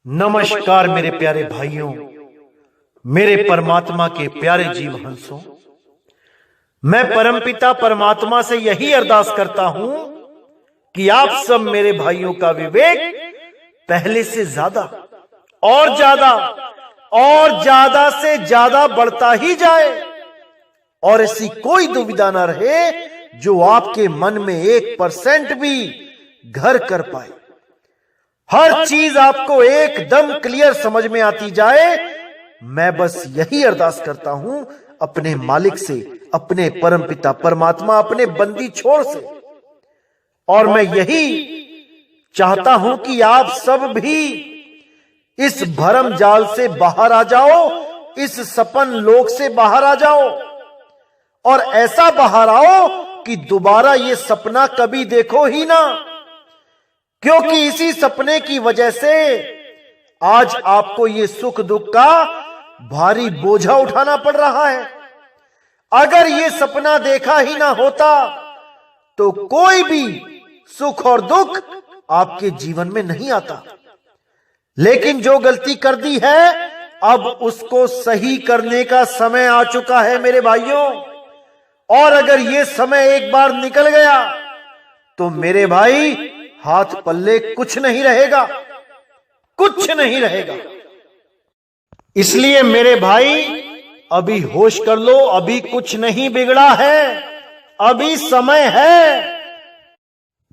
नमस्कार मेरे प्यारे भाइयों, मेरे परमात्मा के प्यारे जीव हंसों। मैं परमपिता परमात्मा से यही अरदास करता हूं कि आप सब मेरे भाइयों का विवेक पहले से ज्यादा और ज्यादा से ज्यादा बढ़ता ही जाए और ऐसी कोई दुविधा न रहे जो आपके मन में 1% भी घर कर पाए। हर चीज आपको एकदम क्लियर समझ में आती जाए। मैं बस यही अरदास करता हूं अपने मालिक से, अपने परमपिता परमात्मा, अपने बंदी छोर से। और मैं यही चाहता हूं कि आप सब भी इस भरम जाल से बाहर आ जाओ, इस सपन लोक से बाहर आ जाओ और ऐसा बाहर आओ कि दोबारा ये सपना कभी देखो ही ना, क्योंकि इसी सपने की वजह से आज आपको ये सुख दुख का भारी बोझा उठाना पड़ रहा है। अगर ये सपना देखा ही ना होता तो कोई भी सुख और दुख आपके जीवन में नहीं आता। लेकिन जो गलती कर दी है अब उसको सही करने का समय आ चुका है मेरे भाइयों। और अगर ये समय एक बार निकल गया तो मेरे भाई हाथ पल्ले कुछ नहीं रहेगा, कुछ नहीं रहेगा। इसलिए मेरे भाई अभी होश कर लो, अभी कुछ नहीं बिगड़ा है, अभी समय है।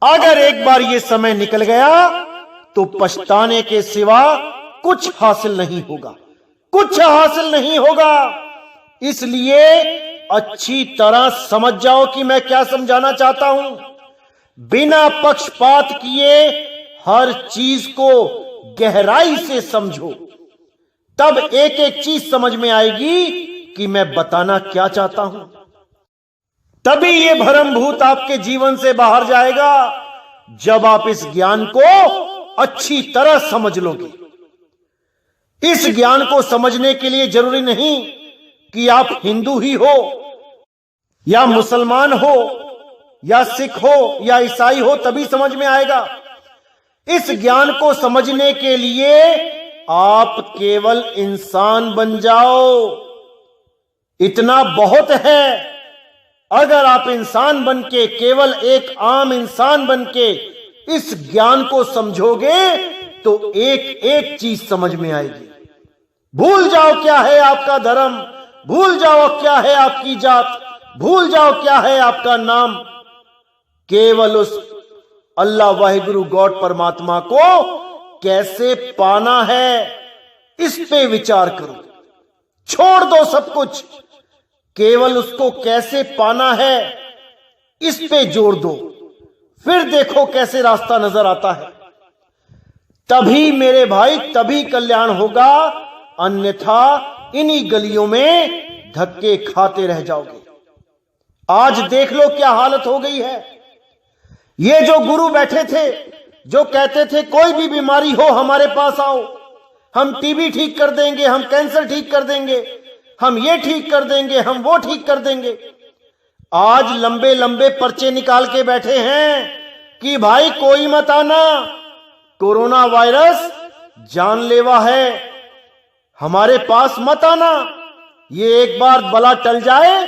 अगर एक बार ये समय निकल गया तो पछताने के सिवा कुछ हासिल नहीं होगा, कुछ हासिल नहीं होगा। इसलिए अच्छी तरह समझ जाओ कि मैं क्या समझाना चाहता हूं। बिना पक्षपात किए हर चीज को गहराई से समझो, तब एक एक चीज समझ में आएगी कि मैं बताना क्या चाहता हूं। तभी ये भ्रम भूत आपके जीवन से बाहर जाएगा जब आप इस ज्ञान को अच्छी तरह समझ लोगे। इस ज्ञान को समझने के लिए जरूरी नहीं कि आप हिंदू ही हो या मुसलमान हो या सिख हो या ईसाई हो, तभी समझ में आएगा। इस ज्ञान को समझने के लिए आप केवल इंसान बन जाओ, इतना बहुत है। अगर आप इंसान बनके, केवल एक आम इंसान बनके इस ज्ञान को समझोगे तो एक एक चीज समझ में आएगी। भूल जाओ क्या है आपका धर्म, भूल जाओ क्या है आपकी जात, भूल जाओ क्या है आपका नाम। केवल उस अल्लाह वाहिगुरु गॉड परमात्मा को कैसे पाना है, इस पे विचार करो। छोड़ दो सब कुछ, केवल उसको कैसे पाना है इस पे जोर दो। फिर देखो कैसे रास्ता नजर आता है। तभी मेरे भाई, तभी कल्याण होगा, अन्यथा इन्हीं गलियों में धक्के खाते रह जाओगे। आज देख लो क्या हालत हो गई है। ये जो गुरु बैठे थे, जो कहते थे कोई भी बीमारी हो हमारे पास आओ, हम टीबी ठीक कर देंगे, हम कैंसर ठीक कर देंगे, हम ये ठीक कर देंगे, हम वो ठीक कर देंगे, आज लंबे लंबे पर्चे निकाल के बैठे हैं कि भाई कोई मत आना, कोरोना वायरस जानलेवा है, हमारे पास मत आना। ये एक बार बला टल जाए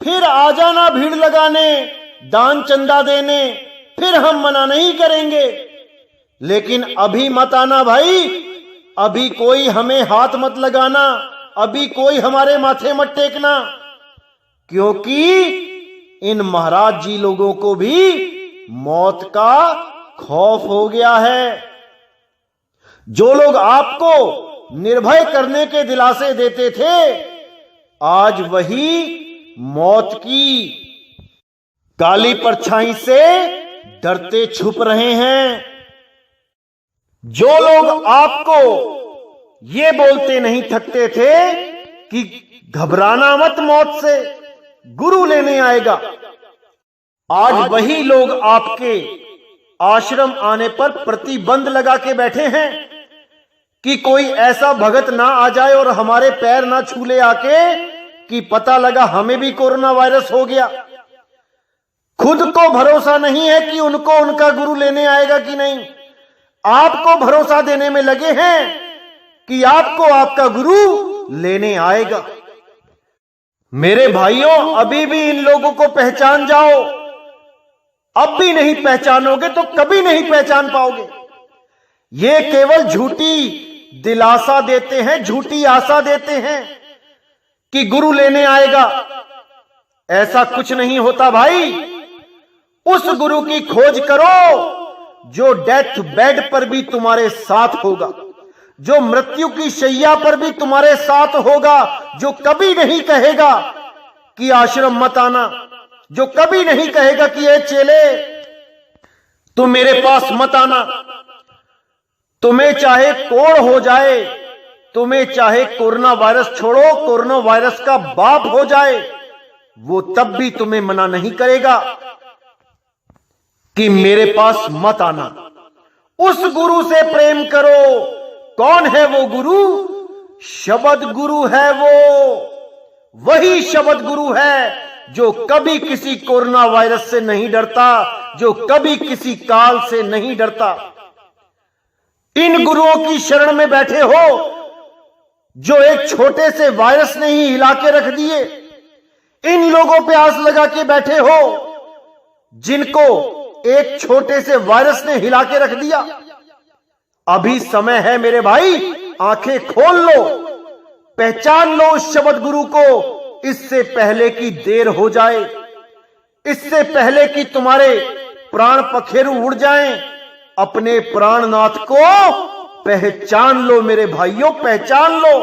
फिर आ जाना भीड़ लगाने, दान चंदा देने, फिर हम मना नहीं करेंगे। लेकिन अभी मत आना भाई, अभी कोई हमें हाथ मत लगाना, अभी कोई हमारे माथे मत टेकना, क्योंकि इन महाराज जी लोगों को भी मौत का खौफ हो गया है। जो लोग आपको निर्भय करने के दिलासे देते थे, आज वही मौत की काली परछाई से डरते छुप रहे हैं। जो लोग आपको ये बोलते नहीं थकते थे कि घबराना मत मौत से, गुरु लेने आएगा, आज वही लोग आपके आश्रम आने पर प्रतिबंध लगा के बैठे हैं कि कोई ऐसा भगत ना आ जाए और हमारे पैर ना छू ले आके कि पता लगा हमें भी कोरोना वायरस हो गया। खुद को भरोसा नहीं है कि उनको उनका गुरु लेने आएगा कि नहीं। आपको भरोसा देने में लगे हैं कि आपको आपका गुरु लेने आएगा। मेरे भाइयों, अभी भी इन लोगों को पहचान जाओ। अब भी नहीं पहचानोगे तो कभी नहीं पहचान पाओगे। ये केवल झूठी दिलासा देते हैं, झूठी आशा देते हैं कि गुरु लेने आएगा। ऐसा कुछ नहीं होता भाई। उस गुरु की खोज करो जो डेथ बेड पर भी तुम्हारे साथ होगा, जो मृत्यु की शैया पर भी तुम्हारे साथ होगा, जो कभी नहीं कहेगा कि आश्रम मत आना, जो कभी नहीं कहेगा कि ये चेले तुम मेरे पास मत आना। तुम्हें चाहे कोढ़ हो जाए, तुम्हें चाहे कोरोना वायरस, छोड़ो कोरोना वायरस का बाप हो जाए, वो तब भी तुम्हें मना नहीं करेगा कि मेरे पास मत आना। उस गुरु से प्रेम करो। कौन है वो गुरु? शब्द गुरु है वो। वही शब्द गुरु है जो कभी किसी कोरोना वायरस से नहीं डरता, जो कभी किसी काल से नहीं डरता। इन गुरुओं की शरण में बैठे हो जो एक छोटे से वायरस ने ही हिला के रख दिए। इन लोगों पे आस लगा के बैठे हो जिनको एक छोटे से वायरस ने हिला के रख दिया। अभी समय है मेरे भाई, आंखें खोल लो, पहचान लो उस शब्द गुरु को, इससे पहले कि देर हो जाए, इससे पहले कि तुम्हारे प्राण पखेरु उड़ जाएं। अपने प्राणनाथ को पहचान लो मेरे भाइयों, पहचान लो।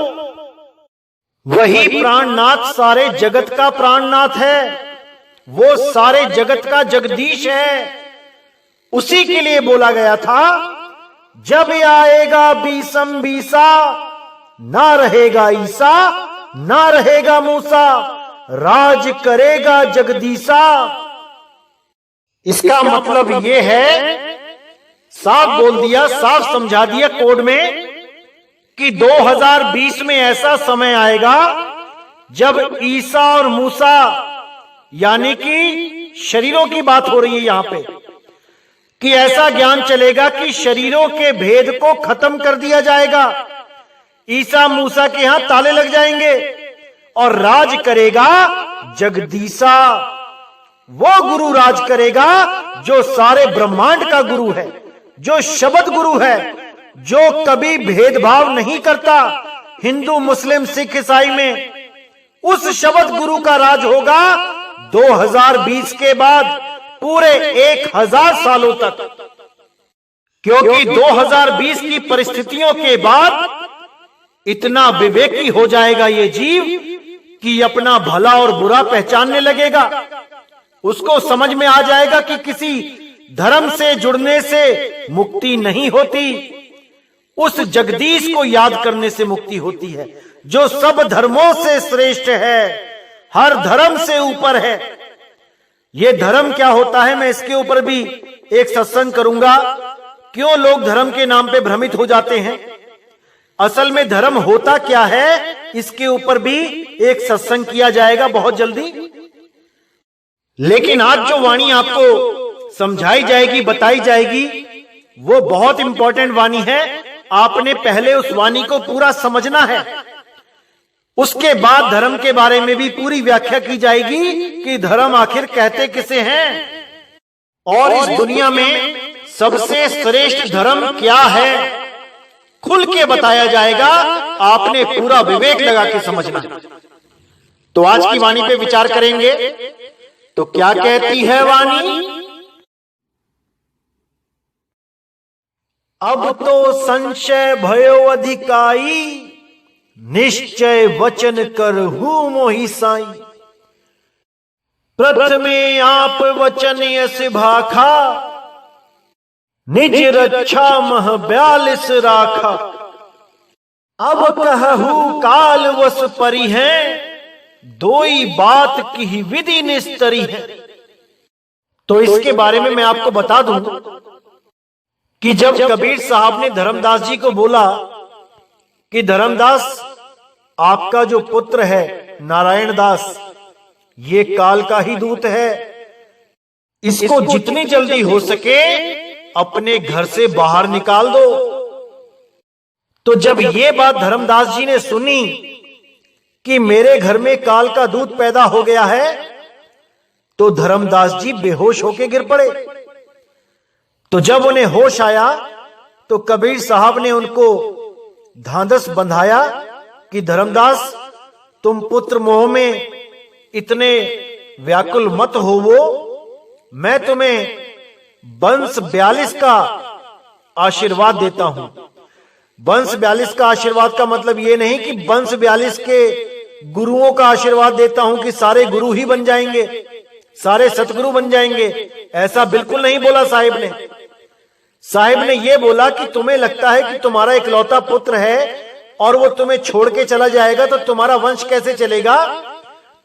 वही प्राणनाथ सारे जगत का प्राणनाथ है, वो सारे जगत का जगदीश है। उसी के लिए बोला गया था, जब आएगा बीसम बीसा, ना रहेगा ईसा, ना रहेगा मूसा, राज करेगा जगदीसा। इसका मतलब यह है, साफ बोल दिया, साफ समझा दिया कोड में कि 2020 में ऐसा समय आएगा जब ईसा और मूसा, यानी कि शरीरों की बात हो रही है यहां पे, कि ऐसा ज्ञान चलेगा कि शरीरों के भेद को खत्म कर दिया जाएगा। ईसा मूसा के यहां ताले लग जाएंगे और राज करेगा जगदीसा। वो गुरु राज करेगा जो सारे ब्रह्मांड का गुरु है, जो शब्द गुरु है, जो कभी भेदभाव नहीं करता हिंदू मुस्लिम सिख ईसाई में। उस शब्द गुरु का राज होगा 2020 के बाद पूरे 1000 सालों तक, क्योंकि 2020 की परिस्थितियों के बाद इतना विवेकी हो जाएगा ये जीव कि अपना भला और बुरा पहचानने लगेगा। उसको समझ में आ जाएगा कि किसी धर्म से जुड़ने से मुक्ति नहीं होती, उस जगदीश को याद करने से मुक्ति होती है, जो सब धर्मों से श्रेष्ठ है, हर धर्म से ऊपर है। ये धर्म क्या होता है, मैं इसके ऊपर भी एक सत्संग करूंगा। क्यों लोग धर्म के नाम पे भ्रमित हो जाते हैं, असल में धर्म होता क्या है, इसके ऊपर भी एक सत्संग किया जाएगा बहुत जल्दी। लेकिन आज जो वाणी आपको समझाई जाएगी, बताई जाएगी, वो बहुत इंपॉर्टेंट वाणी है। आपने पहले उस वाणी को पूरा समझना है, उसके बाद धर्म के बारे में भी पूरी व्याख्या की जाएगी कि धर्म आखिर कहते किसे हैं और इस दुनिया में सबसे श्रेष्ठ धर्म क्या है, खुल के बताया जाएगा। आपने पूरा विवेक लगा के समझना। तो आज की वाणी पे विचार करेंगे। तो क्या कहती है वाणी? अब तो संशय भयो अधिकाई, निश्चय वचन करहु मोहि साई। प्रथमे आप वचन यस भाखा, निज रक्षा मह 42 राखा। अब कहू काल वस परी है, दोई बात की विधि निस्तरी है। तो इसके बारे में मैं आपको बता दूं कि जब कबीर साहब ने धर्मदास जी को बोला कि धर्मदास, आपका जो पुत्र है नारायण दास, ये काल का ही दूत है, इसको जितनी जल्दी हो सके अपने घर से बाहर निकाल दो। तो जब ये बात धर्मदास जी ने सुनी कि मेरे घर में काल का दूत पैदा हो गया है, तो धर्मदास जी बेहोश होके गिर पड़े। तो जब उन्हें होश आया तो कबीर साहब ने उनको धांधस बंधाया कि धर्मदास, तुम पुत्र मोह में इतने व्याकुल मत होवो, मैं तुम्हें वंश 42 का आशीर्वाद देता हूं। वंश 42 का आशीर्वाद का मतलब यह नहीं कि वंश 42 के गुरुओं का आशीर्वाद देता हूं कि सारे गुरु ही बन जाएंगे, सारे सतगुरु बन जाएंगे, ऐसा बिल्कुल नहीं बोला साहिब ने। साहिब ने यह बोला कि तुम्हें लगता है कि तुम्हारा इकलौता पुत्र है और वो तुम्हें छोड़ के चला जाएगा तो तुम्हारा वंश कैसे चलेगा।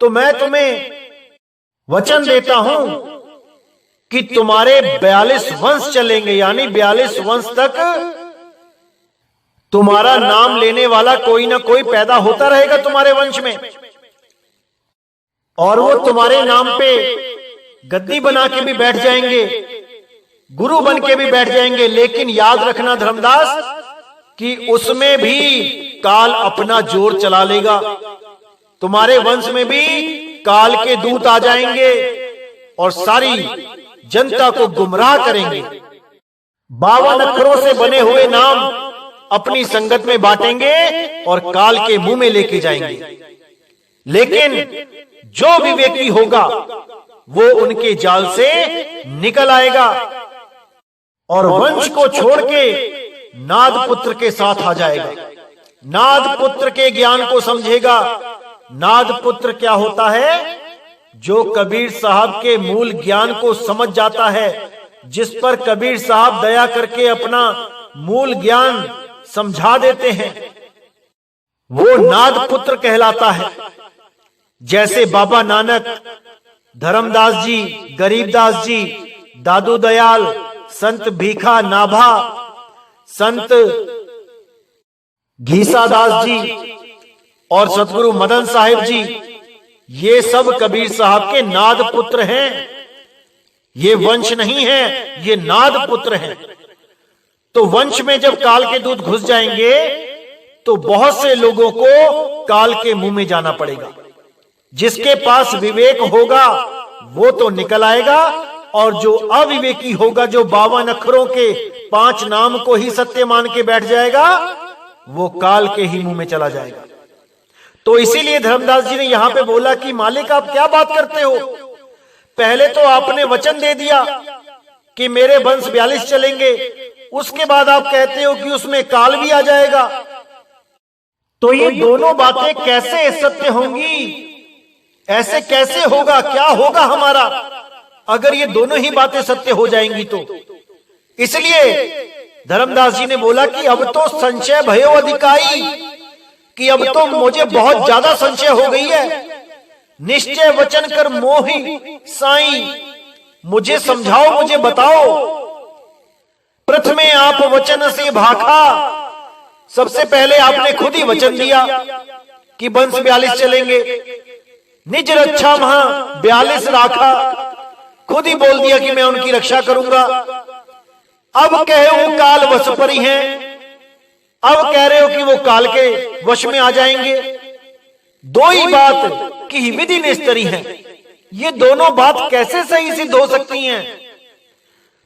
तो मैं तुम्हें वचन देता हूं कि तुम्हारे 42 वंश चलेंगे, यानी 42 वंश तक तुम्हारा नाम लेने वाला कोई ना कोई पैदा होता रहेगा तुम्हारे वंश में, और वो तुम्हारे नाम पे गद्दी बना के भी बैठ जाएंगे, गुरु बन के भी बैठ जाएंगे। लेकिन याद रखना धर्मदास कि उसमें भी काल अपना जोर चला लेगा। तुम्हारे वंश में भी काल के दूत आ जाएंगे और सारी जनता को गुमराह करेंगे। 52 अक्षरों से बने हुए नाम अपनी संगत में बांटेंगे और काल के मुंह में लेके जाएंगे। लेकिन जो विवेकी होगा वो उनके जाल से निकल आएगा और वंश को छोड़ के नाद पुत्र के साथ आ जाएगा। नाद पुत्र के ज्ञान को समझेगा। नाद पुत्र क्या होता है? जो कबीर साहब के मूल ज्ञान को समझ जाता है, जिस पर कबीर साहब दया करके अपना मूल ज्ञान समझा देते हैं, वो नाद पुत्र कहलाता है। जैसे बाबा नानक, धर्मदास जी, गरीबदास जी, दादू दयाल, संत भीखा नाभा, संत घीसादास जी और सतगुरु मदन साहिब जी, ये सब कबीर साहब के नाद पुत्र हैं। ये वंश नहीं है, ये नाद पुत्र हैं। तो वंश में जब काल के दूत घुस जाएंगे तो बहुत से लोगों को काल के मुंह में जाना पड़ेगा। जिसके पास विवेक होगा वो तो निकल आएगा, और जो अविवेकी होगा, जो 52 अक्षरों के 5 नाम को ही सत्य मान के बैठ जाएगा, वो काल के ही मुंह में चला जाएगा। तो इसीलिए धर्मदास जी ने यहां पे बोला कि मालिक आप क्या बात करते हो? पहले तो आपने वचन दे दिया कि मेरे वंश 42 चलेंगे, उसके बाद आप कहते हो कि उसमें काल भी आ जाएगा। तो ये दोनों बातें कैसे सत्य होंगी? ऐसे कैसे होगा? क्या होगा हमारा अगर ये दोनों ही बातें सत्य हो जाएंगी? तो इसलिए धर्मदास जी ने बोला कि अब तो संशय भयो अधिकाई, कि अब तो मुझे बहुत ज्यादा संशय हो गई है। निश्चय वचन कर मोहि साईं, मुझे समझाओ, मुझे बताओ। प्रथमे आप वचन से भाखा, सबसे पहले आपने खुद ही वचन दिया कि वंश 42 चलेंगे। निज रक्षा महा 42 राखा, खुद ही बोल दिया कि मैं उनकी रक्षा करूंगा। अब कहे वो काल वश पर ही हैं, अब कह रहे हो कि वो काल के वश में आ जाएंगे। दो ही बात की विधि निस्तरी है। ये दोनों बात कैसे सही सिद्ध हो सकती हैं?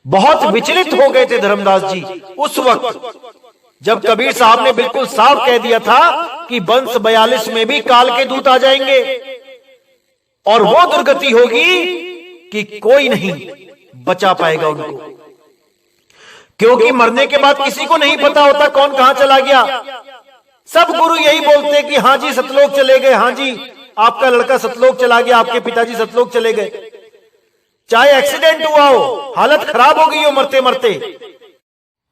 बहुत विचलित हो गए थे धर्मदास जी उस वक्त, जब कबीर साहब ने बिल्कुल साफ कह दिया था कि वंश 42 में भी काल के दूत आ जाएंगे और वो दुर्गति होगी कि कोई नहीं बचा पाएगा उनको। क्योंकि मरने के बाद किसी को नहीं पता होता कौन कहां चला गया। सब गुरु यही बोलते कि हाँ जी सतलोक चले गए, हाँ जी आपका लड़का सतलोक चला गया, आपके पिताजी सतलोक चले गए। चाहे एक्सीडेंट हुआ हो, हालत खराब हो गई हो, मरते मरते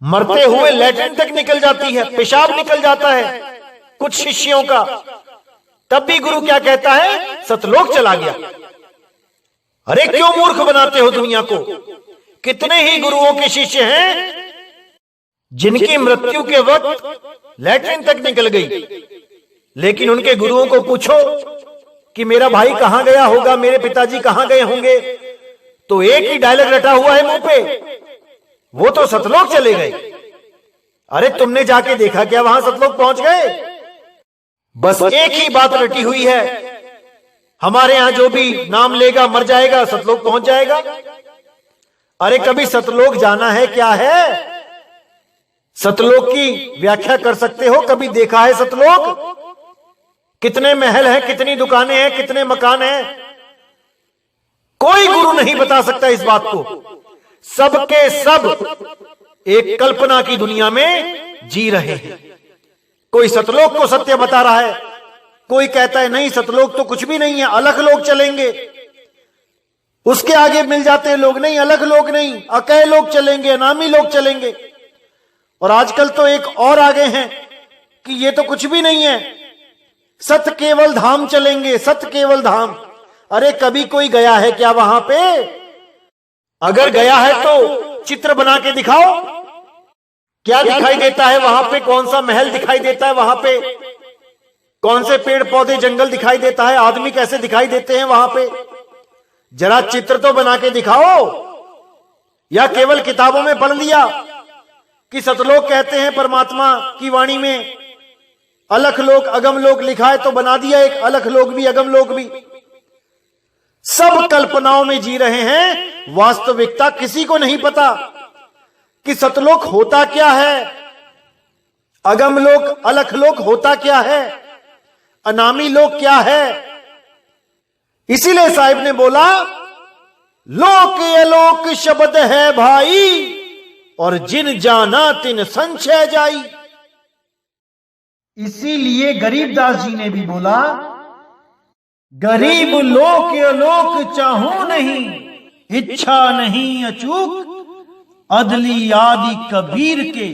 मरते हुए लैट्रिन तक निकल जाती है, पेशाब निकल जाता है कुछ शिष्यों का, तब भी गुरु क्या कहता है? सतलोक चला गया। अरे क्यों मूर्ख बनाते हो दुनिया को? कितने ही गुरुओं के शिष्य हैं जिनकी मृत्यु के वक्त लैट्रिन तक निकल गई, लेकिन उनके गुरुओं को पूछो कि मेरा भाई कहां गया होगा, मेरे पिताजी कहां गए होंगे, तो एक ही डायलॉग रटा हुआ है मुंह पे वो तो सतलोक चले गए। अरे तुमने जाके देखा क्या वहां सतलोक पहुंच गए? बस एक ही बात रटी हुई है, हमारे यहां जो भी नाम लेगा मर जाएगा, सतलोक पहुंच जाएगा। अरे कभी सतलोक जाना है क्या है? सतलोक की व्याख्या कर सकते हो? कभी देखा है सतलोक? कितने महल हैं, कितनी दुकानें हैं, कितने मकान हैं? कोई गुरु नहीं बता सकता इस बात को। सबके सब एक कल्पना की दुनिया में जी रहे हैं। कोई सतलोक को सत्य बता रहा है, कोई कहता है नहीं सतलोक तो कुछ भी नहीं है, अलग लोग चलेंगे। उसके आगे मिल जाते हैं लोग, नहीं अलग लोग नहीं, अकय लोग चलेंगे, अनामी लोग चलेंगे। और आजकल तो एक और आगे हैं कि ये तो कुछ भी नहीं है, सत केवल धाम चलेंगे, सत केवल धाम। अरे कभी कोई गया है क्या वहां पे? अगर गया है तो चित्र बना के दिखाओ, क्या दिखाई देता है वहां पे? कौन सा महल दिखाई देता है वहां पे? कौन से पेड़ पौधे जंगल दिखाई देता है? आदमी कैसे दिखाई देते हैं वहां पे? जरा चित्र तो बना के दिखाओ। या केवल किताबों में पढ़ लिया कि सतलोक कहते हैं परमात्मा की वाणी में, अलख लोक अगम लोक लिखा है तो बना दिया एक अलख लोक भी अगम लोक भी। सब कल्पनाओं में जी रहे हैं, वास्तविकता किसी को नहीं पता कि सतलोक होता क्या है, अगम लोक अलख लोक होता क्या है, अनामी लोक क्या है। इसीलिए साहिब ने बोला लोक अलोक शब्द है भाई, और जिन जाना तिन संशय जाई। इसीलिए गरीबदास जी ने भी बोला गरीब लोक अलोक चाहूं नहीं, इच्छा नहीं अचूक, अदली आदि कबीर के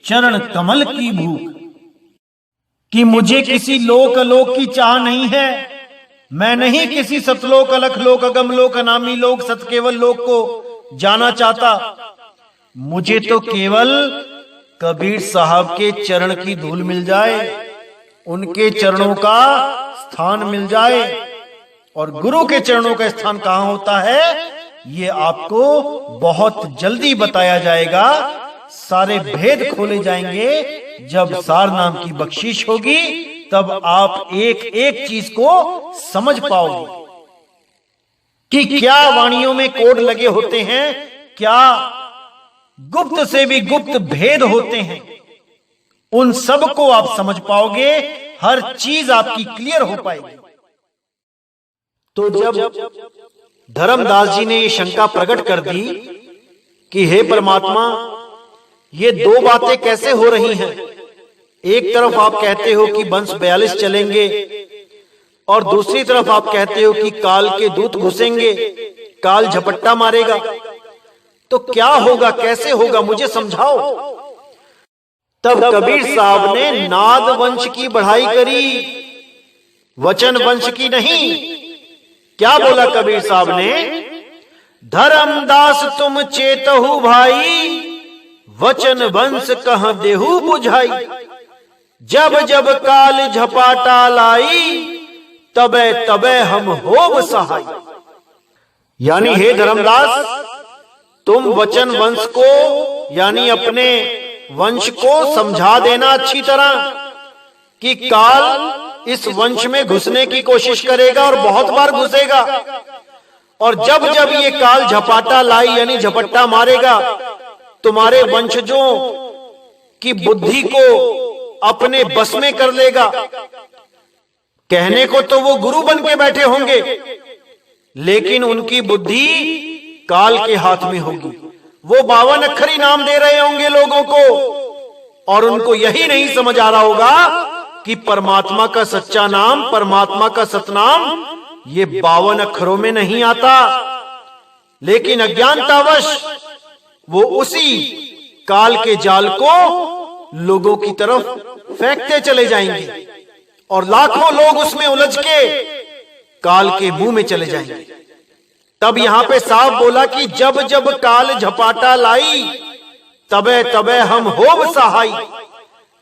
चरण कमल की भूख। कि मुझे किसी लोक अलोक की चाह नहीं है, मैं नहीं किसी सतलोक अलख लोक अगम लोक अनामी लोक सत केवल लोक को जाना चाहता। मुझे तो केवल कबीर साहब के चरण की धूल मिल जाए, उनके चरणों का स्थान मिल जाए। और गुरु के चरणों का स्थान कहां होता है ये आपको बहुत जल्दी बताया जाएगा। सारे भेद खोले जाएंगे। जब सार नाम की बख्शीश होगी तब आप एक एक चीज को समझ पाओगे कि क्या वाणियों में कोड लगे होते हैं, क्या गुप्त से भी गुप्त भेद होते हैं। उन सब को आप समझ पाओगे, हर चीज आपकी क्लियर हो पाएगी। तो जब धर्मदास जी ने ये शंका प्रकट कर दी कि हे परमात्मा ये दो बातें कैसे हो रही हैं, एक तरफ आप कहते हो कि वंश 42 चलेंगे और दूसरी तरफ आप कहते हो कि काल के दूत घुसेंगे, काल झपट्टा मारेगा, तो क्या होगा, कैसे होगा, मुझे समझाओ। तब कबीर साहब ने नाद वंश की बढ़ाई करी, वचन वंश की नहीं। क्या बोला कबीर साहब ने? धर्मदास तुम चेतहु भाई, वचन वंश कह देहु बुझाई। जब जब काल झपाटा लाई, तबे तबे हम होब सहाय। यानी हे धर्मदास तुम वचन वंश को यानी अपने वंश को समझा देना अच्छी तरह कि काल इस वंश में घुसने की कोशिश करेगा और बहुत बार घुसेगा। और जब जब ये काल झपाटा लाई यानी झपट्टा मारेगा, तुम्हारे वंशजों की बुद्धि को अपने बस में कर लेगा। कहने को तो वो गुरु बन के बैठे होंगे, लेकिन उनकी बुद्धि काल के हाथ में होगी। वो 52 अक्षरी नाम दे रहे होंगे लोगों को, और उनको यही नहीं समझ आ रहा होगा कि परमात्मा का सच्चा नाम, परमात्मा का सतनाम ये 52 अक्षरों में नहीं आता। लेकिन अज्ञानतावश वो उसी काल के जाल को लोगों की तरफ फेंकते चले जाएंगे और लाखों लोग उसमें उलझ के काल के मुंह में चले जाएंगे। तब यहां पे साफ बोला कि जब जब काल झपाटा लाई, तबे तबे हम होब सहाय।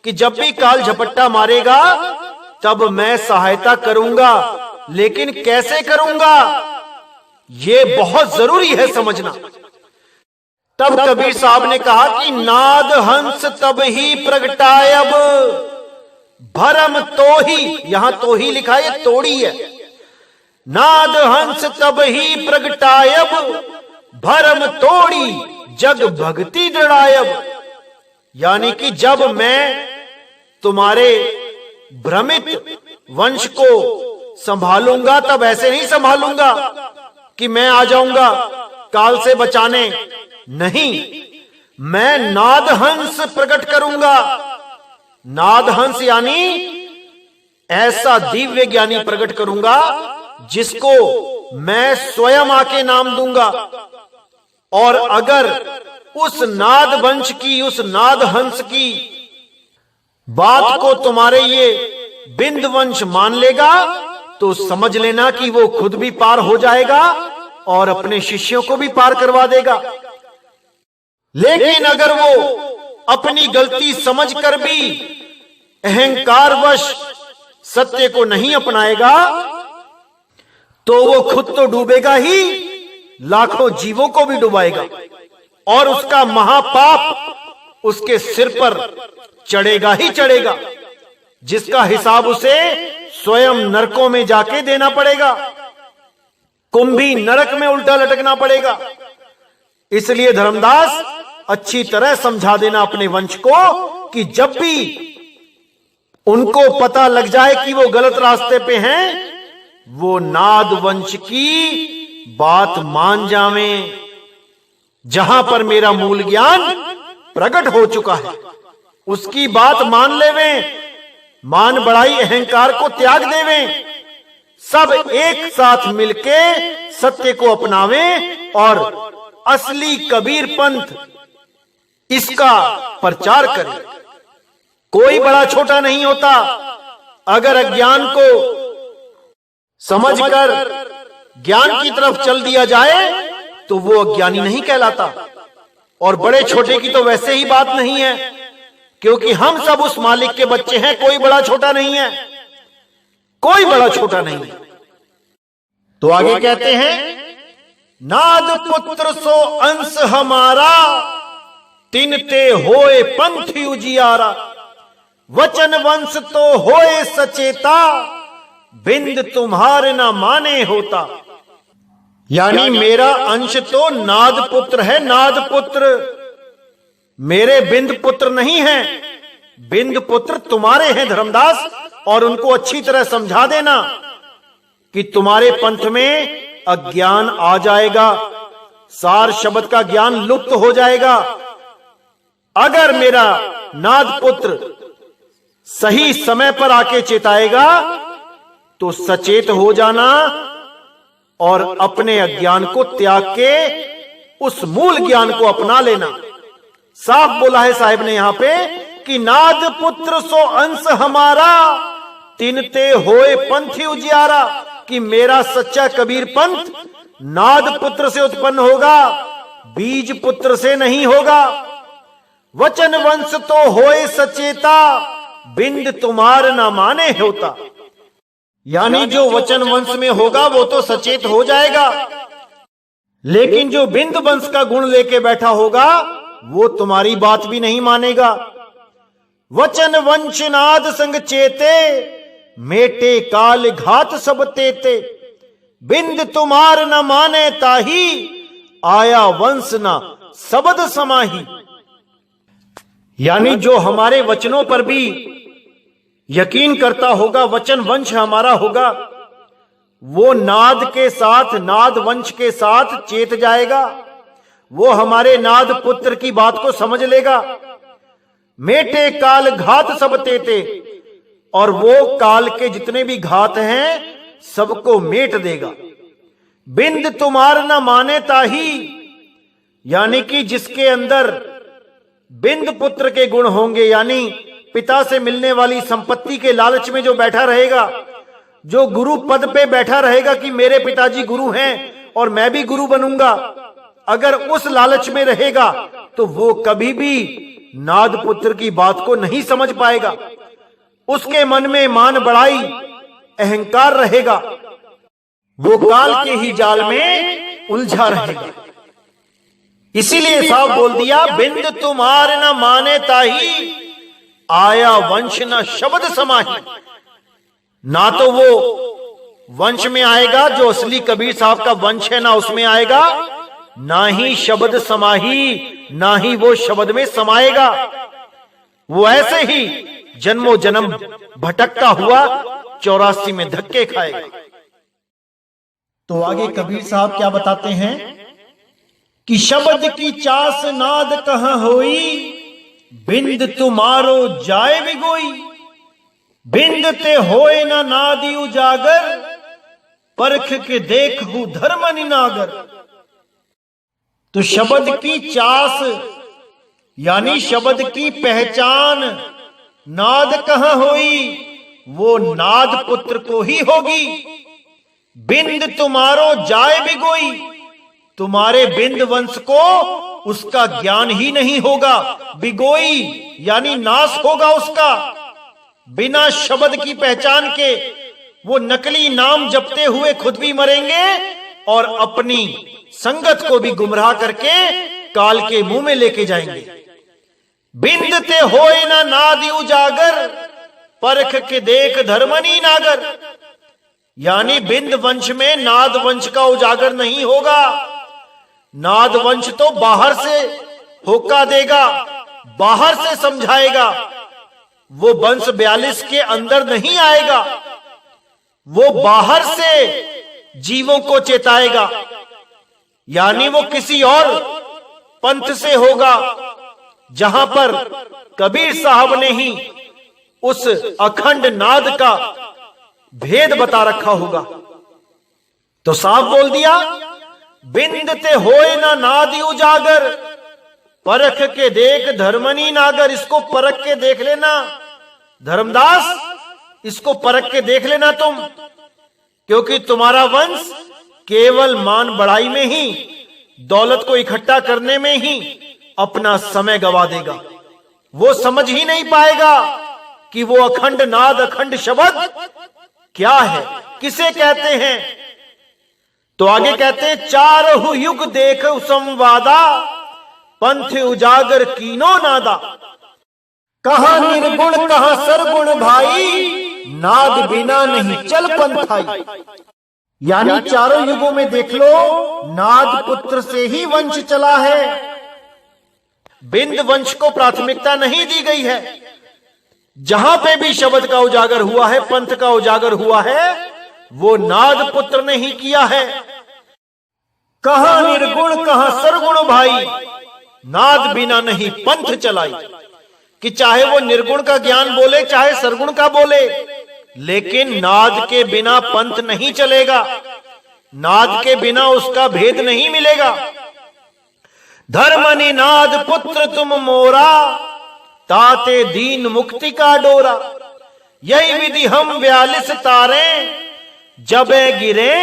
कि जब भी काल झपट्टा मारेगा तब मैं सहायता करूंगा, लेकिन कैसे करूंगा ये बहुत जरूरी है समझना। तब कबीर साहब ने कहा कि नाद हंस तब ही प्रगटायब भरम तो ही, यहां तो ही लिखा है, तोड़ी है। नाद हंस तब ही प्रगटायब भरम तोड़ी जग भक्ति दृढ़ायब। यानी कि जब मैं तुम्हारे भ्रमित वंश को संभालूंगा तब ऐसे नहीं संभालूंगा कि मैं आ जाऊंगा काल से बचाने, नहीं, मैं नादहंस प्रकट करूंगा। नादहंस यानी ऐसा दिव्य ज्ञानी प्रकट करूंगा जिसको मैं स्वयं आके नाम दूंगा। और अगर उस नाद वंश की, उस नादहंस की बात को तुम्हारे ये बिंद वंश मान लेगा तो समझ लेना कि वो खुद भी पार हो जाएगा और अपने शिष्यों को भी पार करवा देगा। लेकिन अगर वो अपनी गलती समझकर भी अहंकारवश सत्य को नहीं अपनाएगा तो वो खुद तो डूबेगा ही, लाखों जीवों को भी डुबाएगा और उसका महापाप उसके सिर पर चढ़ेगा ही चढ़ेगा, जिसका हिसाब उसे स्वयं नरकों में जाके देना पड़ेगा, कुंभी नरक में उल्टा लटकना पड़ेगा। इसलिए धर्मदास अच्छी तरह समझा देना अपने वंश को कि जब भी उनको पता लग जाए कि वो गलत रास्ते पे हैं, वो नाद वंश की बात मान जावें। जहां पर मेरा मूल ज्ञान प्रकट हो चुका है उसकी बात मान लेवें, मान बढ़ाई अहंकार को त्याग देवें, सब एक साथ मिलके सत्य को अपनावें और असली कबीर पंथ इसका प्रचार करें। कोई बड़ा छोटा नहीं होता। अगर अज्ञान को समझकर ज्ञान की तरफ चल दिया जाए तो वो अज्ञानी नहीं कहलाता। और बड़े छोटे की तो वैसे ही बात नहीं है, क्योंकि हम सब उस मालिक के बच्चे हैं। कोई बड़ा छोटा नहीं है, कोई बड़ा छोटा नहीं है। तो आगे कहते हैं, नाद पुत्र सो अंश हमारा तिनते होए पंथ उजियारा, वचन वंश तो होए सचेता बिंद तुम्हारे ना माने होता। यानी मेरा अंश तो नाद पुत्र है, नाद पुत्र, मेरे बिंद पुत्र नहीं है। बिंद पुत्र तुम्हारे हैं धर्मदास, और उनको अच्छी तरह समझा देना कि तुम्हारे पंथ में अज्ञान आ जाएगा, सार शब्द का ज्ञान लुप्त हो जाएगा। अगर मेरा नाद पुत्र सही समय पर आके चेताएगा तो सचेत हो जाना और अपने अज्ञान को त्याग के उस मूल ज्ञान को अपना लेना। साफ बोला है साहिब ने यहां पे कि नाद पुत्र सो अंश हमारा तिनते होए पंथी उजियारा, कि मेरा सच्चा कबीर पंथ नाद पुत्र से उत्पन्न होगा, बीज पुत्र से नहीं होगा। वचन वंश तो होए सचेता बिंद तुम्हार न माने होता। यानी जो वचन वंश में होगा वो तो सचेत हो जाएगा, लेकिन जो बिंद वंश का गुण लेके बैठा होगा वो तुम्हारी बात भी नहीं मानेगा। वचन वंश नाद संग चेते मेटे काल घात सब तेते, बिंद तुम्हार न माने ताही आया वंश न शब्द समाही। यानी जो हमारे वचनों पर भी यकीन करता होगा, वचन वंश हमारा होगा, वो नाद के साथ, नाद वंश के साथ चेत जाएगा, वो हमारे नाद पुत्र की बात को समझ लेगा। मेटे काल घात सब तेते, और वो काल के जितने भी घात हैं सबको मेट देगा। बिंद तुम्हार न माने ताही, यानी कि जिसके अंदर बिंद पुत्र के गुण होंगे, यानी पिता से मिलने वाली संपत्ति के लालच में जो बैठा रहेगा, जो गुरु पद पे बैठा रहेगा कि मेरे पिताजी गुरु हैं और मैं भी गुरु बनूंगा, अगर उस लालच में रहेगा तो वो कभी भी नाद पुत्र की बात को नहीं समझ पाएगा। उसके मन में मान बढ़ाई अहंकार रहेगा, वो काल के ही जाल में उलझा रहेगा। इसीलिए साफ बोल दिया, बिंद तुम्हार न माने ताही, आया वंश न शब्द समाही। ना तो वो वंश में आएगा जो असली कबीर साहब का वंश है, ना उसमें आएगा, ना ही शब्द समाही, ना ही वो शब्द में समाएगा। वो ऐसे ही जन्मों जन्म भटकता हुआ 84 में धक्के खाएगा। तो आगे कबीर साहब क्या बताते हैं कि शब्द की चास नाद कहां होई, बिंद तुम्हारो जाए बिगोई। बिंद ते होए ना नादी उजागर, परख के देखू धर्म निनागर। तो शब्द की चास यानी शब्द की पहचान नाद कहां होई, वो नाद पुत्र को ही होगी। बिंद तुम्हारो जाए बिगोई, तुम्हारे बिंद वंश को उसका ज्ञान ही नहीं होगा। बिगोई यानी नाश होगा उसका। बिना शब्द की पहचान के वो नकली नाम जपते हुए खुद भी मरेंगे और अपनी संगत को भी गुमराह करके काल के मुंह में लेके जाएंगे। बिंद ते होए ना नादि उजागर, परख के देख धर्मनी नागर। यानी बिंद वंश में नाद वंश का उजागर नहीं होगा। नाद वंश तो बाहर से होका देगा, बाहर से समझाएगा। वो वंश 42 के अंदर नहीं आएगा, वो बाहर से जीवों को चेताएगा। यानी वो किसी और पंथ से होगा, जहां पर कबीर साहब ने ही उस अखंड नाद का भेद बता रखा होगा। तो साफ बोल दिया, बिंद ते होए ना नादि उजागर, परख के देख धर्मनी नागर। इसको परख के देख लेना धर्मदास, इसको परख के देख लेना तुम, क्योंकि तुम्हारा वंश केवल मान बढ़ाई में ही, दौलत को इकट्ठा करने में ही अपना समय गवा देगा। वो समझ ही नहीं पाएगा कि वो अखंड नाद, अखंड शब्द क्या है, किसे कहते हैं। तो आगे कहते हैं, चारहु युग देख संवादा, पंथ उजागर कीनो नादा। कहां निर्गुण कहां सरगुण भाई, नाद बिना नहीं चल पंथाई। यानी चारों युगों में देख लो, नाद पुत्र से ही वंश चला है। बिंद वंश को प्राथमिकता नहीं दी गई है। जहां पे भी शब्द का उजागर हुआ है, पंथ का उजागर हुआ है, वो नाद पुत्र ने ही किया है। कहां निर्गुण कहां सरगुण भाई, नाद बिना नहीं पंथ चलाई। कि चाहे वो निर्गुण का ज्ञान बोले, चाहे सरगुण का बोले, लेकिन नाद के बिना पंथ नहीं चलेगा। नाद के बिना उसका भेद नहीं मिलेगा। धर्मनि नाद पुत्र तुम मोरा, ताते दीन मुक्ति का डोरा। यही विधि हम 42 तारे, जबे गिरे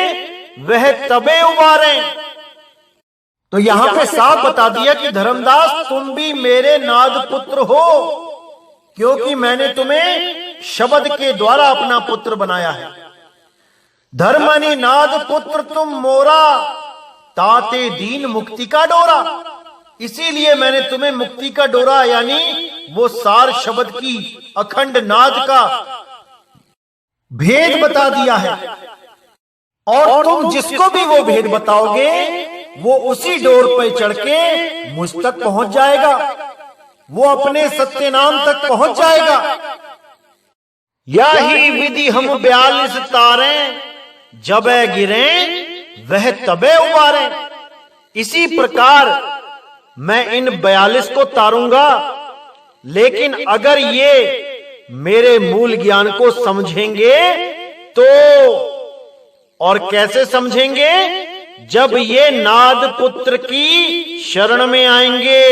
वह तबे उबारे। तो यहां पे साफ बता दिया कि धर्मदास तुम भी मेरे नाद पुत्र हो, क्योंकि मैंने तुम्हें शब्द के द्वारा अपना पुत्र बनाया है। धर्मनि नाद पुत्र तुम मोरा, ताते दीन मुक्ति का डोरा। इसीलिए मैंने तुम्हें मुक्ति का डोरा यानी वो सार शब्द की अखंड नाद का भेद बता दिया है। और तुम जिसको भी वो भेद बताओगे, वो उसी डोर पर चढ़ के मुझ तक पहुंच जाएगा, वो अपने सत्य नाम तक पहुंच जाएगा। यही विधि हम 42 तारे, जबे गिरे वह तबे उबारे। इसी प्रकार मैं इन 42 को तारूंगा, लेकिन अगर ये मेरे मूल ज्ञान को समझेंगे तो, और कैसे समझेंगे, जब ये नाद पुत्र की शरण में आएंगे।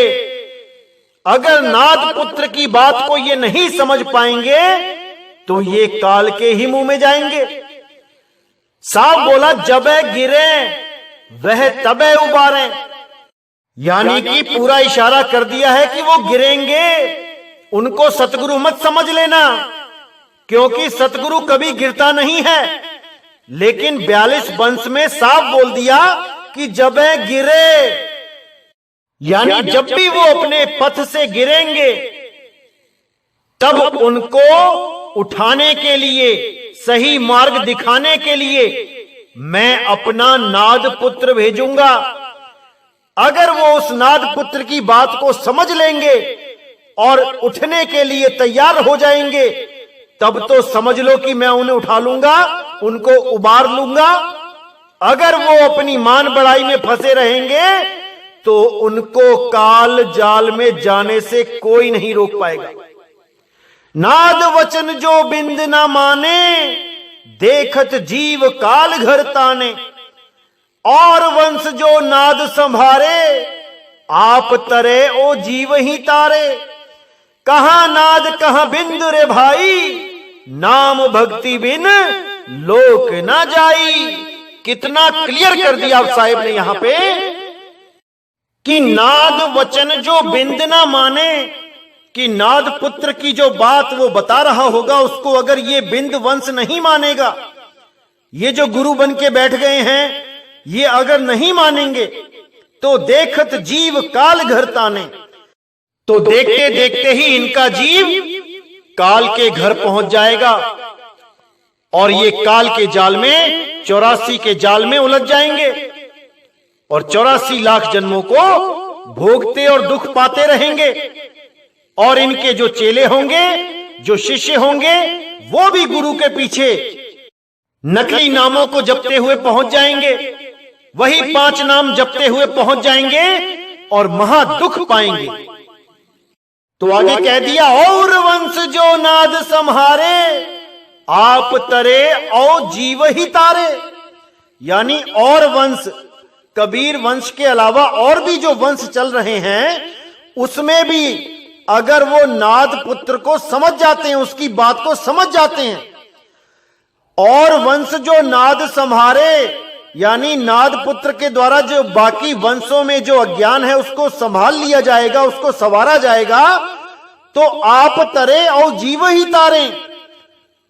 अगर नाद पुत्र की बात को ये नहीं समझ पाएंगे तो ये काल के ही मुंह में जाएंगे। साफ बोला, जबे गिरे वह तबे उबारे। यानी कि पूरा इशारा कर दिया है कि वो गिरेंगे। उनको सतगुरु मत समझ लेना, क्योंकि सतगुरु कभी गिरता नहीं है। लेकिन 42 वंश में साफ बोल दिया कि जबे गिरे, यानी जब भी वो अपने पथ से गिरेंगे तब उनको उठाने के लिए, सही मार्ग दिखाने के लिए मैं अपना नाद पुत्र भेजूंगा। अगर वो उस नाद पुत्र की बात को समझ लेंगे और उठने के लिए तैयार हो जाएंगे, तब तो समझ लो कि मैं उन्हें उठा लूंगा, उनको उबार लूंगा। अगर वो अपनी मान बढ़ाई में फंसे रहेंगे तो उनको काल जाल में जाने से कोई नहीं रोक पाएगा। नाद वचन जो बिंद ना माने, देखत जीव काल घर ताने। और वंश जो नाद संभारे, आप तरे ओ जीव ही तारे। कहां नाद कहां बिंद रे भाई, नाम भक्ति बिन लोक ना जाई। कितना क्लियर कर दिया आप साहिब ने यहां पे कि नाद वचन जो बिंद ना माने, कि नाद पुत्र की जो बात वो बता रहा होगा उसको अगर ये बिंद वंश नहीं मानेगा, ये जो गुरु बन के बैठ गए हैं ये अगर नहीं मानेंगे तो देखत जीव काल घर ताने, तो देखते देखते ही इनका जीव काल के घर पहुंच जाएगा और ये काल के जाल में, 84 के जाल में उलझ जाएंगे और 84 लाख जन्मों को भोगते और दुख पाते रहेंगे। और इनके जो चेले होंगे, जो शिष्य होंगे, वो भी गुरु के पीछे नकली नामों को जपते हुए पहुंच जाएंगे, वही 5 नाम जपते हुए पहुंच जाएंगे और महा दुख पाएंगे। तो आगे कह दिया, और वंश जो नाद संहारे, आप तरे औ जीव ही तारे। यानी और वंश, कबीर वंश के अलावा और भी जो वंश चल रहे हैं उसमें भी अगर वो नाद पुत्र को समझ जाते हैं, उसकी बात को समझ जाते हैं, और वंश जो नाद संभारे, यानी नाद पुत्र के द्वारा जो बाकी वंशों में जो अज्ञान है उसको संभाल लिया जाएगा, उसको संवारा जाएगा, तो आप तरे और जीव ही तारे।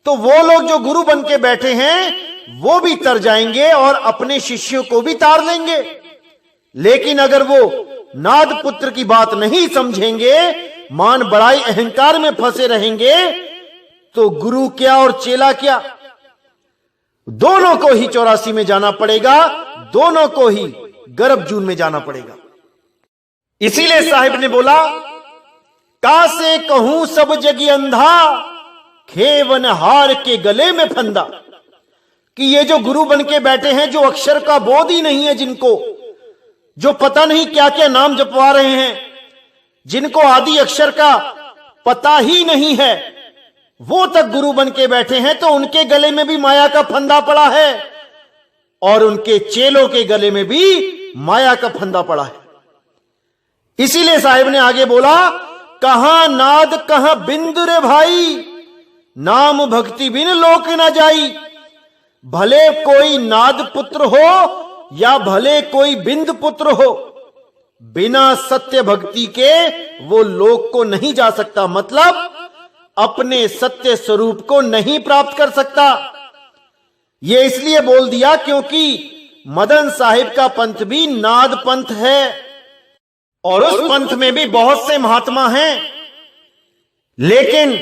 तो वो लोग जो गुरु बन के बैठे हैं वो भी तर जाएंगे और अपने शिष्यों को भी तार लेंगे। लेकिन अगर वो नाद पुत्र की बात नहीं समझेंगे, मान बड़ाई अहंकार में फंसे रहेंगे, तो गुरु क्या और चेला क्या, दोनों को ही 84 में जाना पड़ेगा, दोनों को ही गर्भ जून में जाना पड़ेगा। इसीलिए साहिब ने बोला, कासे कहूं सब जगी अंधा, खेवन हार के गले में फंदा। कि ये जो गुरु बन के बैठे हैं, जो अक्षर का बोध ही नहीं है जिनको, जो पता नहीं क्या क्या नाम जपवा रहे हैं, जिनको आदि अक्षर का पता ही नहीं है, वो तक गुरु बन के बैठे हैं, तो उनके गले में भी माया का फंदा पड़ा है और उनके चेलों के गले में भी माया का फंदा पड़ा है। इसीलिए साहिब ने आगे बोला, कहां नाद कहां बिंद रे भाई, नाम भक्ति बिन लोक न जाई। भले कोई नाद पुत्र हो या भले कोई बिंद पुत्र हो, बिना सत्य भक्ति के वो लोक को नहीं जा सकता, मतलब अपने सत्य स्वरूप को नहीं प्राप्त कर सकता। ये इसलिए बोल दिया क्योंकि मदन साहिब का पंथ भी नाद पंथ है और उस पंथ में भी बहुत से महात्मा हैं, लेकिन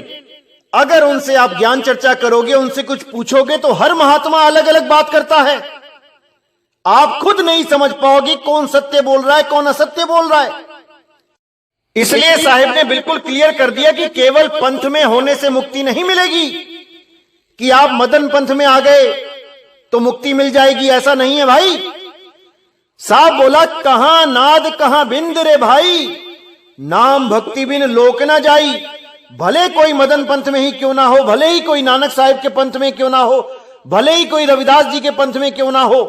अगर उनसे आप ज्ञान चर्चा करोगे, उनसे कुछ पूछोगे, तो हर महात्मा अलग अलग बात करता है। आप खुद नहीं समझ पाओगे कौन सत्य बोल रहा है, कौन असत्य बोल रहा है। इसलिए साहिब ने बिल्कुल क्लियर कर दिया कि केवल पंथ में होने से मुक्ति नहीं मिलेगी, कि आप मदन पंथ में आ गए तो मुक्ति मिल जाएगी, ऐसा नहीं है भाई। साहब बोला, कहां नाद कहां बिंद रे भाई, नाम भक्ति बिन लोक ना जाई। भले कोई मदन पंथ में ही क्यों ना हो, भले ही कोई नानक साहिब के पंथ में क्यों ना हो, भले ही कोई रविदास जी के पंथ में क्यों ना हो,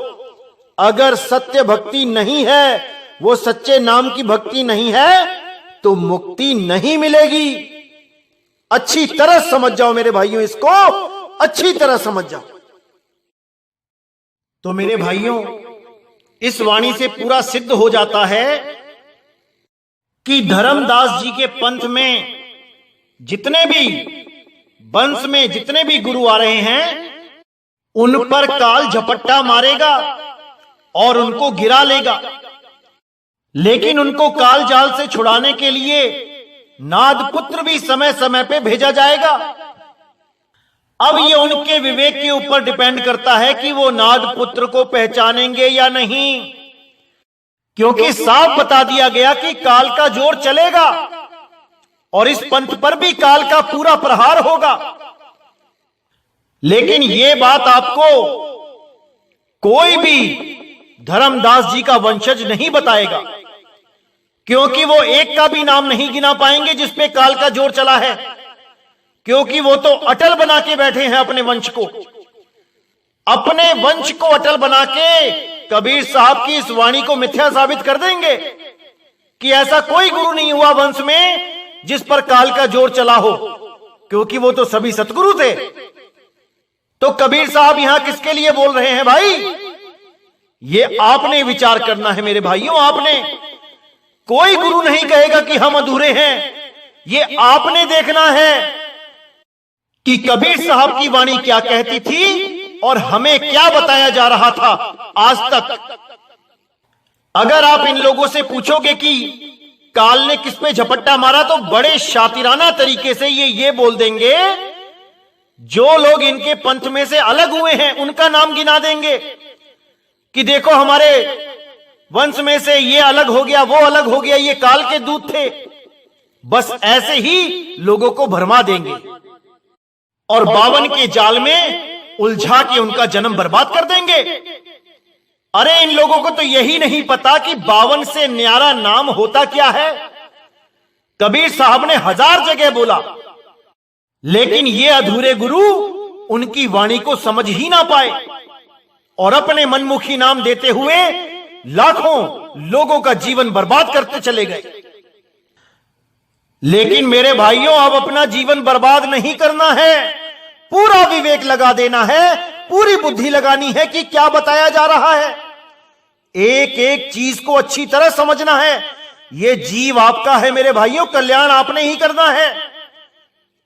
अगर सत्य भक्ति नहीं है, वो सच्चे नाम की भक्ति नहीं है, तो मुक्ति नहीं मिलेगी। अच्छी तरह समझ जाओ मेरे भाइयों, इसको अच्छी तरह समझ जाओ। तो मेरे भाइयों, इस वाणी से पूरा सिद्ध हो जाता है कि धर्मदास जी के पंथ में जितने भी वंश में जितने भी गुरु आ रहे हैं, उन पर काल झपट्टा मारेगा और उनको गिरा लेगा। लेकिन उनको काल जाल से छुड़ाने के लिए नाद पुत्र भी समय समय पे भेजा जाएगा। अब ये उनके विवेक के ऊपर डिपेंड करता है कि वो नाद पुत्र को पहचानेंगे या नहीं, क्योंकि साफ बता दिया गया कि काल का जोर चलेगा और इस पंथ पर भी काल का पूरा प्रहार होगा। लेकिन ये बात आपको कोई भी धर्मदास जी का वंशज नहीं बताएगा, क्योंकि वो एक का भी नाम नहीं गिना पाएंगे जिस पे काल का जोर चला है, क्योंकि वो तो अटल बना के बैठे हैं अपने वंश को। अपने वंश को अटल बना के कबीर साहब की इस वाणी को मिथ्या साबित कर देंगे कि ऐसा कोई गुरु नहीं हुआ वंश में जिस पर काल का जोर चला हो, क्योंकि वो तो सभी सतगुरु थे। तो कबीर साहब यहां किसके लिए बोल रहे हैं भाई? ये आपने विचार करना है मेरे भाइयों। आपने, कोई गुरु नहीं कहेगा कि हम अधूरे हैं। ये आपने देखना है कि कबीर साहब की वाणी क्या कहती थी और हमें क्या बताया जा रहा था आज तक। अगर आप इन लोगों से पूछोगे कि काल ने किस पे झपट्टा मारा, तो बड़े शातिराना तरीके से ये बोल देंगे, जो लोग इनके पंथ में से अलग हुए हैं उनका नाम गिना देंगे कि देखो हमारे वंश में से ये अलग हो गया, वो अलग हो गया, ये काल के दूत थे। बस ऐसे ही लोगों को भरमा देंगे और 52 के जाल में उलझा के उनका जन्म बर्बाद कर देंगे। अरे इन लोगों को तो यही नहीं पता कि 52 से न्यारा नाम होता क्या है। कबीर साहब ने 1000 जगह बोला, लेकिन ये अधूरे गुरु उनकी वाणी को समझ ही ना पाए और अपने मनमुखी नाम देते हुए लाखों लोगों का जीवन बर्बाद करते चले गए। लेकिन मेरे भाइयों, अब अपना जीवन बर्बाद नहीं करना है, पूरा विवेक लगा देना है, पूरी बुद्धि लगानी है कि क्या बताया जा रहा है। एक एक चीज को अच्छी तरह समझना है। यह जीव आपका है मेरे भाइयों, कल्याण आपने ही करना है।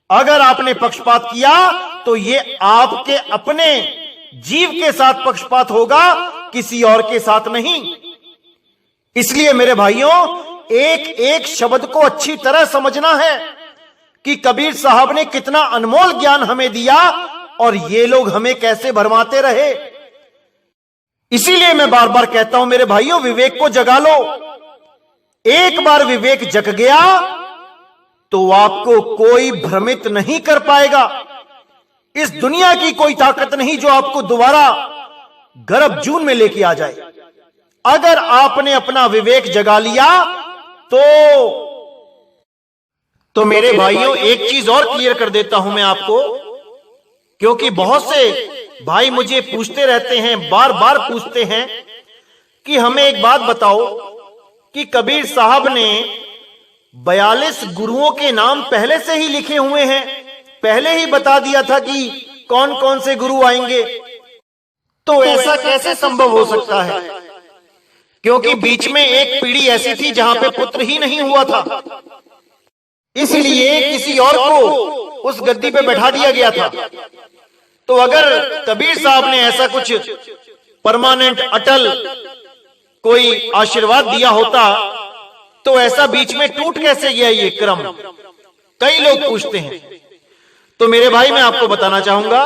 अगर आपने पक्षपात किया तो यह आपके अपने जीव के साथ पक्षपात होगा, किसी और के साथ नहीं। इसलिए मेरे भाइयों, एक एक शब्द को अच्छी तरह समझना है कि कबीर साहब ने कितना अनमोल ज्ञान हमें दिया और ये लोग हमें कैसे भरमाते रहे। इसीलिए मैं बार बार कहता हूं मेरे भाइयों, विवेक को जगा लो। एक बार विवेक जग गया तो आपको कोई भ्रमित नहीं कर पाएगा। इस दुनिया की कोई ताकत नहीं जो आपको दोबारा गर्भ जून में लेके आ जाए। अगर आपने अपना विवेक जगा लिया तो मेरे भाइयों, एक चीज और क्लियर कर देता हूं मैं आपको, क्योंकि बहुत से भाई मुझे पूछते रहते हैं, बार बार पूछते हैं कि हमें एक बात बताओ कि कबीर साहब ने 42 गुरुओं के नाम पहले से ही लिखे हुए हैं, पहले ही बता दिया था कि कौन कौन से गुरु आएंगे, तो ऐसा कैसे संभव हो सकता है? क्योंकि बीच में एक पीढ़ी ऐसी थी जहां पे पुत्र ही नहीं हुआ था, इसलिए किसी और को उस गद्दी पे बैठा दिया गया था। तो अगर कबीर साहब ने ऐसा कुछ परमानेंट अटल कोई आशीर्वाद दिया होता तो ऐसा बीच में टूट कैसे गया ये क्रम, कई लोग पूछते हैं। तो मेरे भाई, मैं आपको बताना चाहूंगा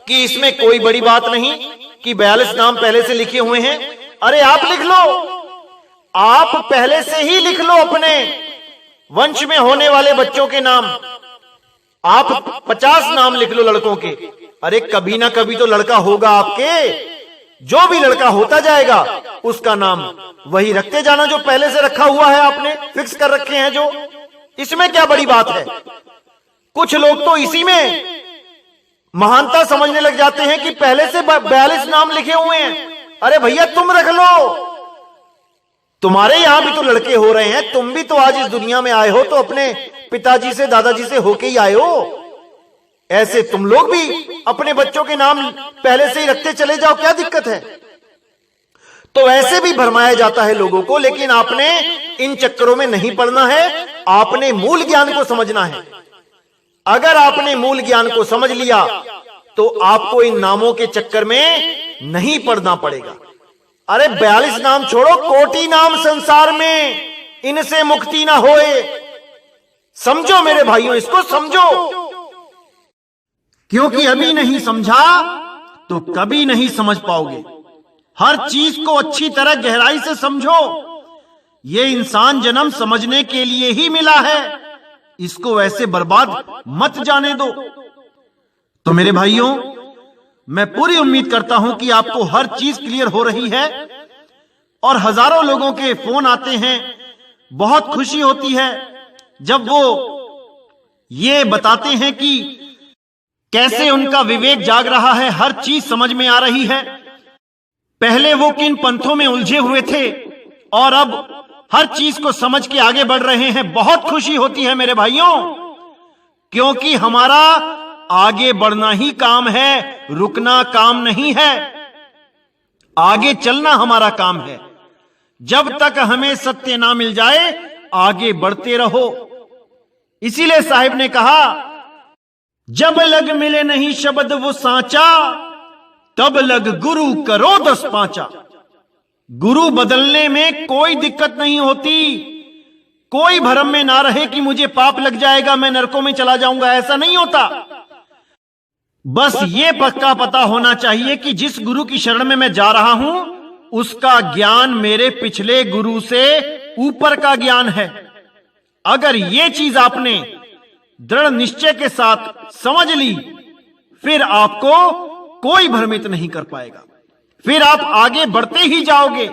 कि इसमें कोई बड़ी बात नहीं कि 42 नाम पहले से लिखे हुए हैं। अरे आप लिख लो, आप पहले से ही लिख लो अपने वंश में होने वाले बच्चों के नाम। आप 50 नाम लिख लो लड़कों के। अरे कभी ना कभी तो लड़का होगा आपके, जो भी लड़का होता जाएगा उसका नाम वही रखते जाना जो पहले से रखा हुआ है, आपने फिक्स कर रखे हैं जो। इसमें क्या बड़ी बात है? कुछ लोग तो इसी में महानता समझने लग जाते हैं कि पहले से 42 नाम लिखे हुए हैं। अरे भैया तुम रख लो, तुम्हारे यहां भी तो लड़के हो रहे हैं, तुम भी तो आज इस दुनिया में आए हो तो अपने पिताजी से दादाजी से होके ही आए हो। ऐसे तुम लोग भी अपने बच्चों के नाम पहले से ही रखते चले जाओ, क्या दिक्कत है? तो ऐसे भी भरमाया जाता है लोगों को, लेकिन आपने इन चक्करों में नहीं पड़ना है, आपने मूल ज्ञान को समझना है। अगर आपने मूल ज्ञान को समझ लिया तो आपको इन नामों के चक्कर में नहीं पड़ना पड़ेगा। अरे 42 नाम छोड़ो, कोटि नाम संसार में, इनसे मुक्ति ना होए। समझो मेरे भाइयों, इसको समझो, क्योंकि अभी नहीं समझा तो कभी नहीं समझ पाओगे। हर चीज को अच्छी तरह गहराई से समझो। ये इंसान जन्म समझने के लिए ही मिला है, इसको वैसे बर्बाद मत जाने दो। तो मेरे भाइयों, मैं पूरी उम्मीद करता हूं कि आपको हर चीज क्लियर हो रही है और हजारों लोगों के फोन आते हैं। बहुत खुशी होती है जब वो ये बताते हैं कि कैसे उनका विवेक जाग रहा है, हर चीज समझ में आ रही है। पहले वो किन पंथों में उलझे हुए थे और अब हर चीज को समझ के आगे बढ़ रहे हैं। बहुत खुशी होती है मेरे भाइयों, क्योंकि हमारा आगे बढ़ना ही काम है, रुकना काम नहीं है। आगे चलना हमारा काम है। जब तक हमें सत्य ना मिल जाए, आगे बढ़ते रहो। इसीलिए साहिब ने कहा, जब लग मिले नहीं शब्द वो सांचा, तब लग गुरु करो 10 पांचा। गुरु बदलने में कोई दिक्कत नहीं होती। कोई भ्रम में ना रहे कि मुझे पाप लग जाएगा, मैं नरकों में चला जाऊंगा, ऐसा नहीं होता। बस ये पक्का पता होना चाहिए कि जिस गुरु की शरण में मैं जा रहा हूं, उसका ज्ञान मेरे पिछले गुरु से ऊपर का ज्ञान है। अगर ये चीज आपने दृढ़ निश्चय के साथ समझ ली, फिर आपको कोई भ्रमित नहीं कर पाएगा। फिर आप आगे बढ़ते ही जाओगे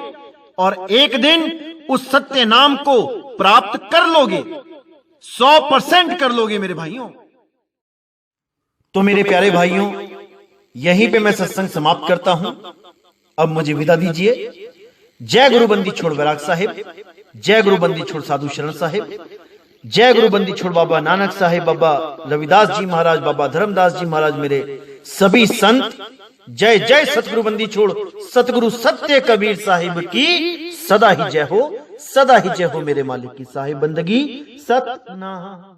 और एक दिन उस सत्य नाम को प्राप्त कर लोगे, 100% कर लोगे मेरे भाइयों। तो मेरे प्यारे भाइयों, यहीं पे मैं सत्संग समाप्त करता हूं। अब मुझे विदा दीजिए। जय गुरु बंदी छोड़ बैराग साहिब, जय गुरु बंदी छोड़ साधु शरण साहिब, जय गुरु बंदी छोड़ बाबा नानक साहिब, बाबा रविदास जी महाराज, बाबा धर्मदास जी महाराज, मेरे सभी संत। जय जय सतगुरु बंदी छोड़ सतगुरु सत्य कबीर साहिब की सदा ही जय हो, सदा ही जय हो। मेरे मालिक की साहिब बंदगी सतनाम।